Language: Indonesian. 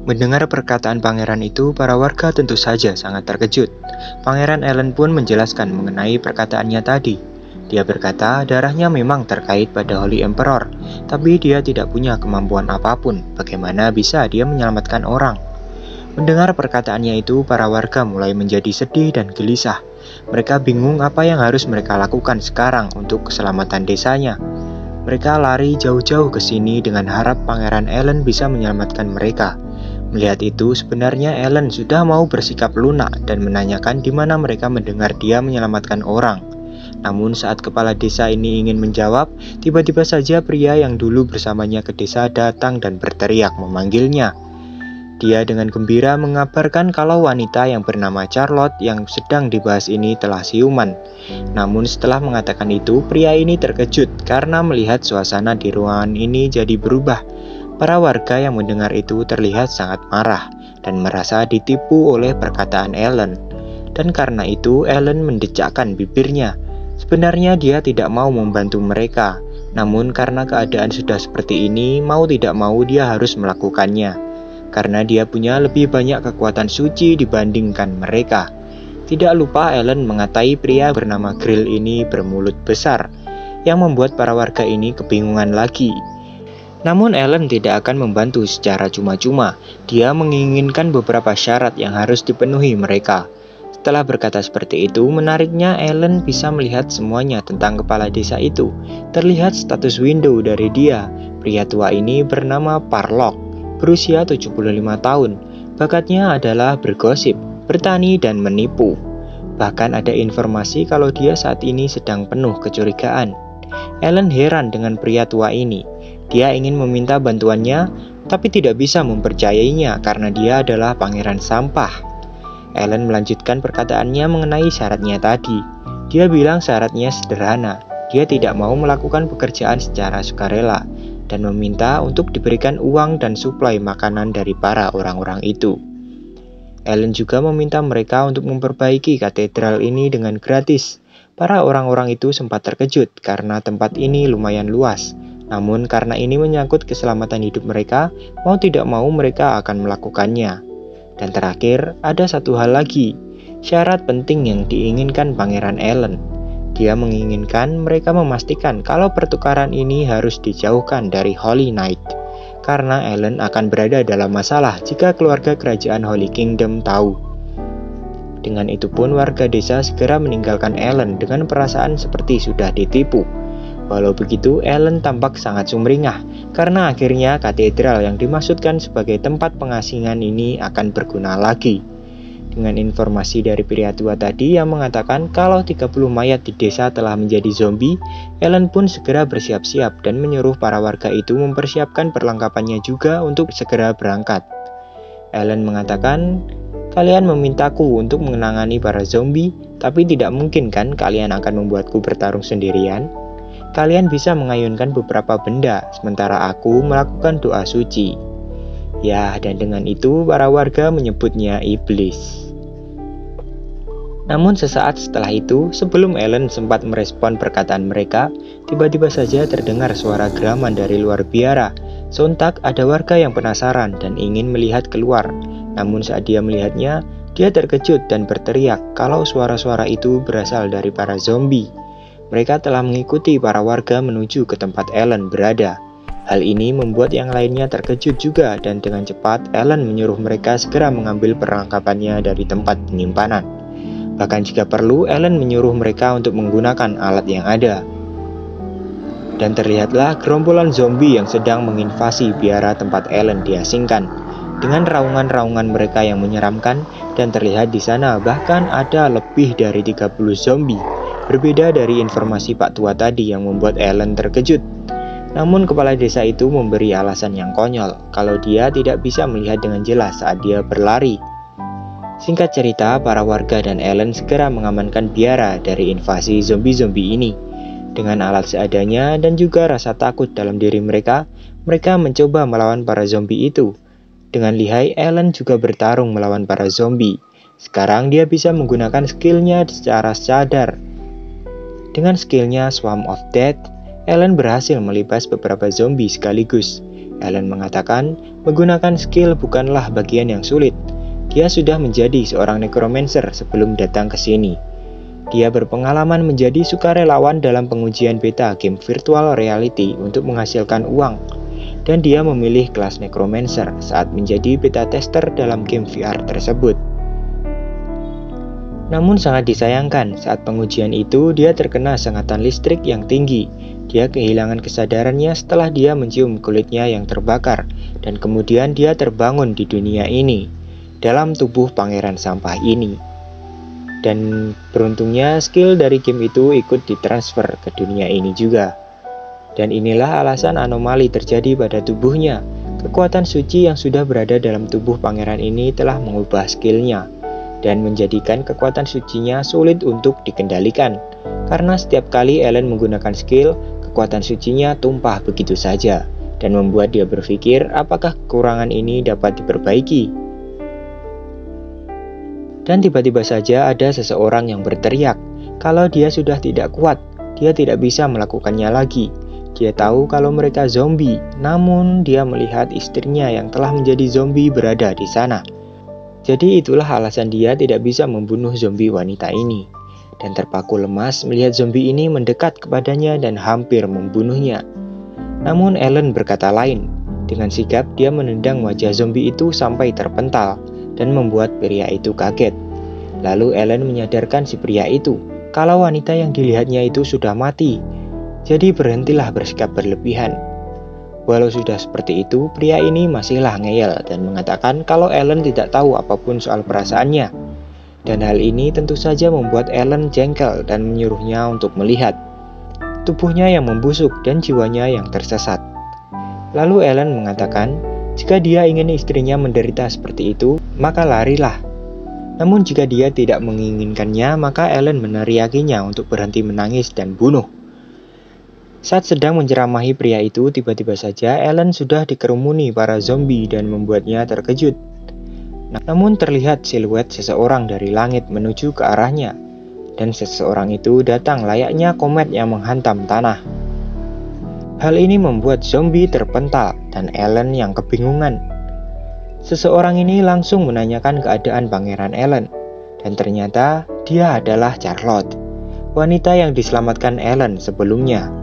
Mendengar perkataan pangeran itu, para warga tentu saja sangat terkejut. Pangeran Allen pun menjelaskan mengenai perkataannya tadi. Dia berkata darahnya memang terkait pada Holy Emperor, tapi dia tidak punya kemampuan apapun. Bagaimana bisa dia menyelamatkan orang? Mendengar perkataannya itu, para warga mulai menjadi sedih dan gelisah. Mereka bingung apa yang harus mereka lakukan sekarang untuk keselamatan desanya. Mereka lari jauh-jauh ke sini dengan harap Pangeran Allen bisa menyelamatkan mereka. Melihat itu, sebenarnya Allen sudah mau bersikap lunak dan menanyakan di mana mereka mendengar dia menyelamatkan orang. Namun saat kepala desa ini ingin menjawab, tiba-tiba saja pria yang dulu bersamanya ke desa datang dan berteriak memanggilnya. Dia dengan gembira mengabarkan kalau wanita yang bernama Charlotte yang sedang dibahas ini telah siuman. Namun setelah mengatakan itu, pria ini terkejut karena melihat suasana di ruangan ini jadi berubah. Para warga yang mendengar itu terlihat sangat marah dan merasa ditipu oleh perkataan Allen. Dan karena itu, Allen mendecakkan bibirnya. Sebenarnya dia tidak mau membantu mereka, namun karena keadaan sudah seperti ini, mau tidak mau dia harus melakukannya. Karena dia punya lebih banyak kekuatan suci dibandingkan mereka. Tidak lupa Allen mengatai pria bernama Grill ini bermulut besar, yang membuat para warga ini kebingungan lagi. Namun Allen tidak akan membantu secara cuma-cuma. Dia menginginkan beberapa syarat yang harus dipenuhi mereka. Setelah berkata seperti itu, menariknya Allen bisa melihat semuanya tentang kepala desa itu. Terlihat status window dari dia. Pria tua ini bernama Parlock, berusia 75 tahun. Bakatnya adalah bergosip, bertani, dan menipu. Bahkan ada informasi kalau dia saat ini sedang penuh kecurigaan. Allen heran dengan pria tua ini. Dia ingin meminta bantuannya, tapi tidak bisa mempercayainya karena dia adalah pangeran sampah. Allen melanjutkan perkataannya mengenai syaratnya tadi. Dia bilang syaratnya sederhana. Dia tidak mau melakukan pekerjaan secara sukarela dan meminta untuk diberikan uang dan suplai makanan dari para orang-orang itu. Allen juga meminta mereka untuk memperbaiki katedral ini dengan gratis. Para orang-orang itu sempat terkejut karena tempat ini lumayan luas. Namun karena ini menyangkut keselamatan hidup mereka, mau tidak mau mereka akan melakukannya. Dan terakhir, ada satu hal lagi, syarat penting yang diinginkan Pangeran Allen. Dia menginginkan mereka memastikan kalau pertukaran ini harus dijauhkan dari Holy Knight, karena Allen akan berada dalam masalah jika keluarga kerajaan Holy Kingdom tahu. Dengan itu pun warga desa segera meninggalkan Allen dengan perasaan seperti sudah ditipu. Walau begitu, Allen tampak sangat sumringah, karena akhirnya katedral yang dimaksudkan sebagai tempat pengasingan ini akan berguna lagi. Dengan informasi dari pria tua tadi yang mengatakan kalau 30 mayat di desa telah menjadi zombie, Allen pun segera bersiap-siap dan menyuruh para warga itu mempersiapkan perlengkapannya juga untuk segera berangkat. Allen mengatakan, "Kalian memintaku untuk menangani para zombie, tapi tidak mungkin kan kalian akan membuatku bertarung sendirian? Kalian bisa mengayunkan beberapa benda, sementara aku melakukan doa suci." Ya, dan dengan itu para warga menyebutnya iblis. Namun sesaat setelah itu, sebelum Allen sempat merespon perkataan mereka, tiba-tiba saja terdengar suara geraman dari luar biara. Sontak ada warga yang penasaran dan ingin melihat keluar. Namun saat dia melihatnya, dia terkejut dan berteriak kalau suara-suara itu berasal dari para zombie. Mereka telah mengikuti para warga menuju ke tempat Allen berada. Hal ini membuat yang lainnya terkejut juga dan dengan cepat Allen menyuruh mereka segera mengambil perlengkapannya dari tempat penyimpanan. Bahkan jika perlu, Allen menyuruh mereka untuk menggunakan alat yang ada. Dan terlihatlah gerombolan zombie yang sedang menginvasi biara tempat Allen diasingkan. Dengan raungan-raungan mereka yang menyeramkan, dan terlihat di sana bahkan ada lebih dari 30 zombie. Berbeda dari informasi Pak Tua tadi yang membuat Allen terkejut. Namun kepala desa itu memberi alasan yang konyol kalau dia tidak bisa melihat dengan jelas saat dia berlari. Singkat cerita, para warga dan Allen segera mengamankan biara dari invasi zombie-zombie ini. Dengan alat seadanya dan juga rasa takut dalam diri mereka, mereka mencoba melawan para zombie itu. Dengan lihai, Allen juga bertarung melawan para zombie. Sekarang dia bisa menggunakan skillnya secara sadar. Dengan skillnya Swarm of Death, Allen berhasil melibas beberapa zombie sekaligus. Ellen mengatakan, menggunakan skill bukanlah bagian yang sulit. Dia sudah menjadi seorang necromancer sebelum datang ke sini. Dia berpengalaman menjadi sukarelawan dalam pengujian beta game virtual reality untuk menghasilkan uang. Dan dia memilih kelas necromancer saat menjadi beta tester dalam game VR tersebut. Namun sangat disayangkan, saat pengujian itu dia terkena sengatan listrik yang tinggi. Dia kehilangan kesadarannya setelah dia mencium kulitnya yang terbakar, dan kemudian dia terbangun di dunia ini, dalam tubuh pangeran sampah ini. Dan beruntungnya skill dari game itu ikut ditransfer ke dunia ini juga. Dan inilah alasan anomali terjadi pada tubuhnya. Kekuatan suci yang sudah berada dalam tubuh pangeran ini telah mengubah skillnya dan menjadikan kekuatan sucinya sulit untuk dikendalikan. Karena setiap kali Ellen menggunakan skill, kekuatan sucinya tumpah begitu saja dan membuat dia berpikir apakah kekurangan ini dapat diperbaiki. Dan tiba-tiba saja ada seseorang yang berteriak kalau dia sudah tidak kuat, dia tidak bisa melakukannya lagi. Dia tahu kalau mereka zombie, namun dia melihat istrinya yang telah menjadi zombie berada di sana. Jadi itulah alasan dia tidak bisa membunuh zombie wanita ini. Dan terpaku lemas melihat zombie ini mendekat kepadanya dan hampir membunuhnya. Namun Ellen berkata lain. Dengan sigap dia menendang wajah zombie itu sampai terpental dan membuat pria itu kaget. Lalu Ellen menyadarkan si pria itu kalau wanita yang dilihatnya itu sudah mati. Jadi berhentilah bersikap berlebihan. Walau sudah seperti itu, pria ini masihlah ngeyel dan mengatakan kalau Ellen tidak tahu apapun soal perasaannya. Dan hal ini tentu saja membuat Ellen jengkel dan menyuruhnya untuk melihat tubuhnya yang membusuk dan jiwanya yang tersesat. Lalu Ellen mengatakan, jika dia ingin istrinya menderita seperti itu, maka larilah. Namun jika dia tidak menginginkannya, maka Ellen meneriakinya untuk berhenti menangis dan bunuh. Saat sedang menceramahi pria itu, tiba-tiba saja Ellen sudah dikerumuni para zombie dan membuatnya terkejut. Namun terlihat siluet seseorang dari langit menuju ke arahnya, dan seseorang itu datang layaknya komet yang menghantam tanah. Hal ini membuat zombie terpental dan Ellen yang kebingungan. Seseorang ini langsung menanyakan keadaan pangeran Ellen, dan ternyata dia adalah Charlotte, wanita yang diselamatkan Ellen sebelumnya.